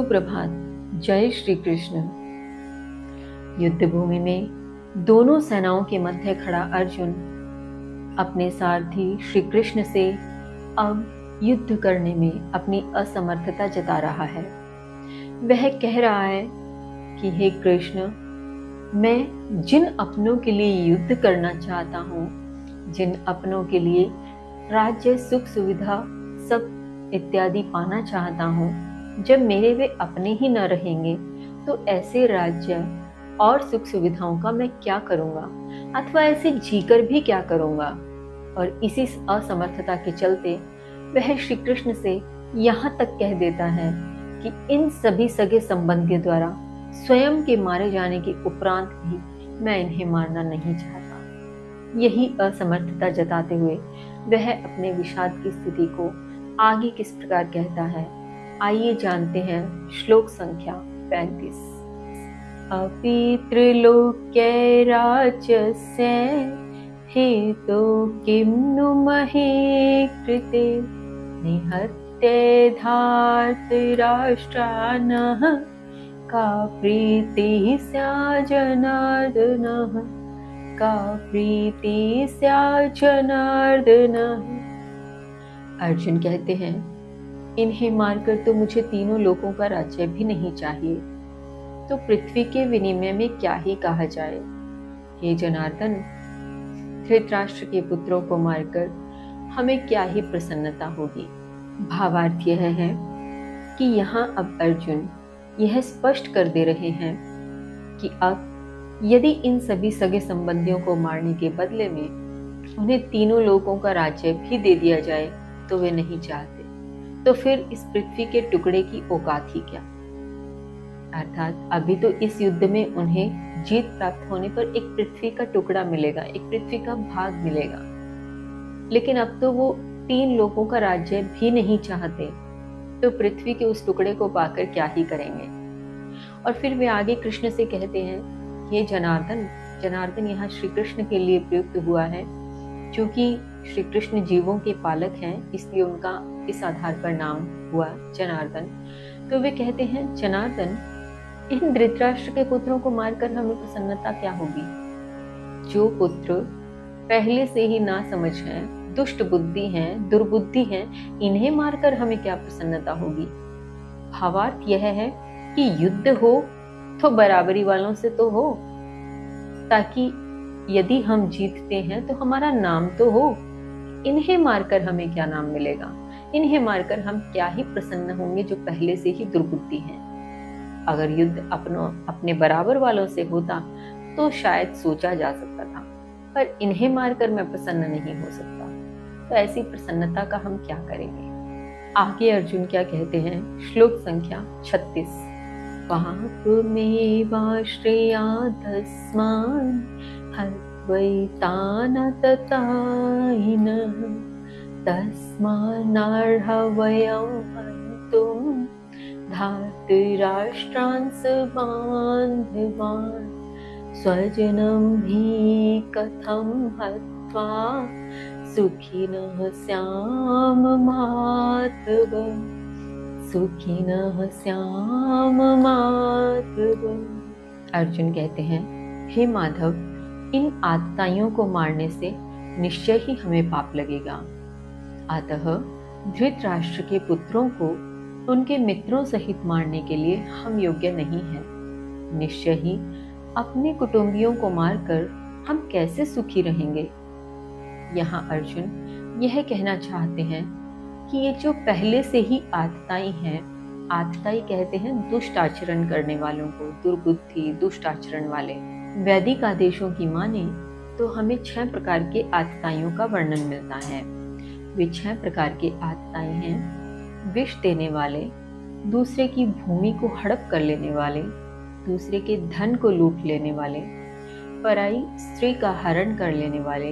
सुप्रभात। जय श्री कृष्ण। युद्ध भूमि में दोनों सेनाओं के मध्य खड़ा अर्जुन अपने सारथी श्री कृष्ण से अब युद्ध करने में अपनी असमर्थता जता रहा है। वह कह रहा है कि हे कृष्ण, मैं जिन अपनों के लिए युद्ध करना चाहता हूँ, जिन अपनों के लिए राज्य, सुख, सुविधा सब इत्यादि पाना चाहता हूँ, जब मेरे वे अपने ही न रहेंगे तो ऐसे राज्य और सुख सुविधाओं का मैं क्या करूँगा, अथवा ऐसे जीकर भी क्या करूँगा। और इसी असमर्थता के चलते वह श्री कृष्ण से यहाँ तक कह देता है कि इन सभी सगे संबंधियों द्वारा स्वयं के मारे जाने के उपरांत भी मैं इन्हें मारना नहीं चाहता। यही असमर्थता जताते हुए वह अपने विषाद की स्थिति को आगे किस प्रकार कहता है, आइए जानते हैं। श्लोक संख्या 35। अपि त्रिलोक्ये राजस्य हेतो किं नु महे कृते निहत्य धार्तराष्ट्रानः का प्रीतिः स्यात् जनार्दनः, का प्रीतिः स्यात् जनार्दनः। अर्जुन कहते हैं, इन्हें मारकर तो मुझे तीनों लोकों का राज्य भी नहीं चाहिए, तो पृथ्वी के विनिमय में क्या ही कहा जाए। हे जनार्दन, धृतराष्ट्र के पुत्रों को मारकर हमें क्या ही प्रसन्नता होगी। भावार्थ यह है कि यहाँ अब अर्जुन यह स्पष्ट कर दे रहे हैं कि अब यदि इन सभी सगे संबंधियों को मारने के बदले में उन्हें तीनों लोकों का राज्य भी दे दिया जाए तो वे नहीं चाहते, तो फिर इस पृथ्वी के टुकड़े की औकात ही क्या। अर्थात अभी तो इस युद्ध में उन्हें जीत प्राप्त होने पर एक पृथ्वी का टुकड़ा मिलेगा, एक पृथ्वी का भाग मिलेगा, लेकिन अब तो वो 3 लोकों का राज्य भी नहीं चाहते, तो पृथ्वी के उस टुकड़े को पाकर क्या ही करेंगे। और फिर वे आगे कृष्ण से कहते हैं, ये जनार्दन, जनार्दन यहाँ श्री कृष्ण के लिए प्रयुक्त हुआ है, क्योंकि श्री कृष्ण जीवों के पालक हैं, इसलिए उनका इस आधार पर नाम हुआ जनार्दन। तो वे कहते हैं, जनार्दन, इन धृतराष्ट्र के पुत्रों को मारकर हमें प्रसन्नता क्या होगी। जो पुत्र पहले से ही ना समझ हैं, दुष्ट बुद्धि हैं, दुर्बुद्धि हैं, इन्हें मारकर हमें क्या प्रसन्नता होगी। भावार्थ यह है कि युद्ध हो तो बराबरी वालों से तो हो, ताकि यदि हम जीतते हैं तो हमारा नाम तो हो। इन्हें मारकर हमें क्या नाम मिलेगा, इन्हें मारकर हम क्या ही प्रसन्न होंगे जो पहले से ही दुर्बुद्धि हैं। अगर युद्ध अपने बराबर वालों से होता तो शायद सोचा जा सकता था, पर इन्हें मारकर मैं प्रसन्न नहीं हो सकता, तो ऐसी प्रसन्नता का हम क्या करेंगे। आगे अर्जुन क्या कहते हैं, श्लोक संख्या 36। पापमेवाश्रया तस्मान् हत्वैतान् तताहिनः, तस्मान्नर्ह वयं हन्तुं धार्तराष्ट्रान् बान्धवान्, स्वजनं हि कथं हत्वा सुखिनः स्याम माधव, सुखिनः स्याम माधव। अर्जुन कहते हैं, हे माधव, इन आतताइयों को मारने से निश्चय ही हमें पाप लगेगा। अतः धृतराष्ट्र के पुत्रों को उनके मित्रों सहित मारने के लिए हम योग्य नहीं हैं। निश्चय ही अपने कुटुंबियों को मारकर हम कैसे सुखी रहेंगे। यहाँ अर्जुन यह कहना चाहते हैं कि ये जो पहले से ही आतताई हैं, आतताई कहते हैं दुष्ट आचरण करने वालों को, दुर्बुद्धि, दुष्ट आचरण वाले। वैदिक आदेशों की माने तो हमें 6 प्रकार के आतताइयों का वर्णन मिलता है। वे 6 प्रकार के आतताई हैं, विष देने वाले, दूसरे की भूमि को हड़प कर लेने वाले, दूसरे के धन को लूट लेने वाले, पराई स्त्री का हरण कर लेने वाले,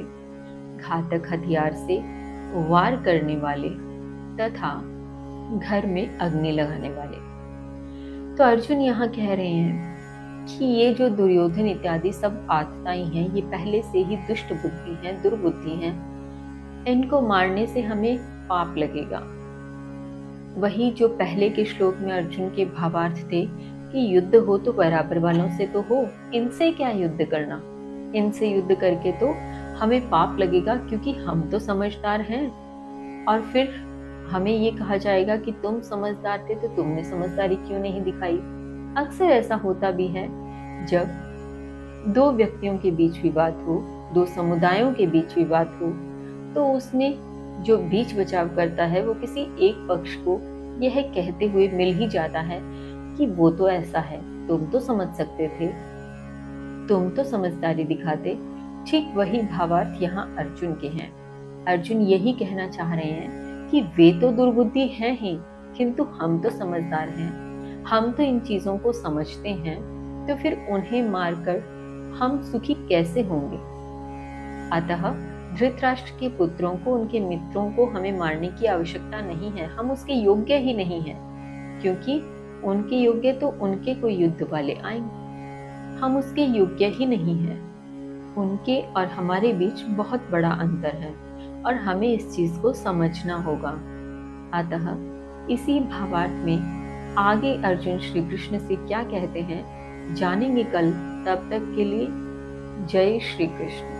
घातक हथियार से वार करने वाले तथा घर में अग्नि लगाने वाले। तो अर्जुन यहाँ कह रहे हैं कि ये जो दुर्योधन इत्यादि सब आतताई हैं, ये पहले से ही दुष्ट बुद्धि हैं, दुर्बुद्धि हैं, इनको मारने से हमें पाप लगेगा। वही जो पहले के श्लोक में अर्जुन के भावार्थ थे कि युद्ध हो तो बराबर वालों से तो हो, इनसे क्या युद्ध करना, इनसे युद्ध करके तो हमें पाप लगेगा क्योंकि हम तो समझदार हैं, और फिर हमें ये कहा जाएगा कि तुम समझदार थे तो तुमने समझदारी क्यों नहीं दिखाई। अक्सर ऐसा होता भी है जब दो व्यक्तियों के बीच विवाद हो, दो समुदायों के बीच विवाद हो, तो उसमें जो बीच बचाव करता है वो किसी एक पक्ष को यह कहते हुए मिल ही जाता है कि वो तो ऐसा है, तुम तो समझ सकते थे, तुम तो समझदारी दिखाते। ठीक वही भावार्थ यहाँ अर्जुन के हैं। अर्जुन यही कहना चाह रहे हैं कि वे तो दुर्बुद्धि हैं ही, किंतु हम तो समझदार हैं, हम तो इन चीजों को समझते हैं, तो फिर उन्हें मारकर हम सुखी कैसे होंगे। अतः धृतराष्ट्र के पुत्रों को, उनके मित्रों को हमें मारने की आवश्यकता नहीं है, हम उसके योग्य ही नहीं हैं, क्योंकि उनके योग्य तो उनके कोई युद्ध वाले आएंगे, हम उसके योग्य ही नहीं हैं। उनके और हमारे बीच बहुत बड़ा अंतर है और हमें इस चीज को समझना होगा। अतः इसी भावार्थ में आगे अर्जुन श्री कृष्ण से क्या कहते हैं जानेंगे कल। तब तक के लिए जय श्री कृष्ण।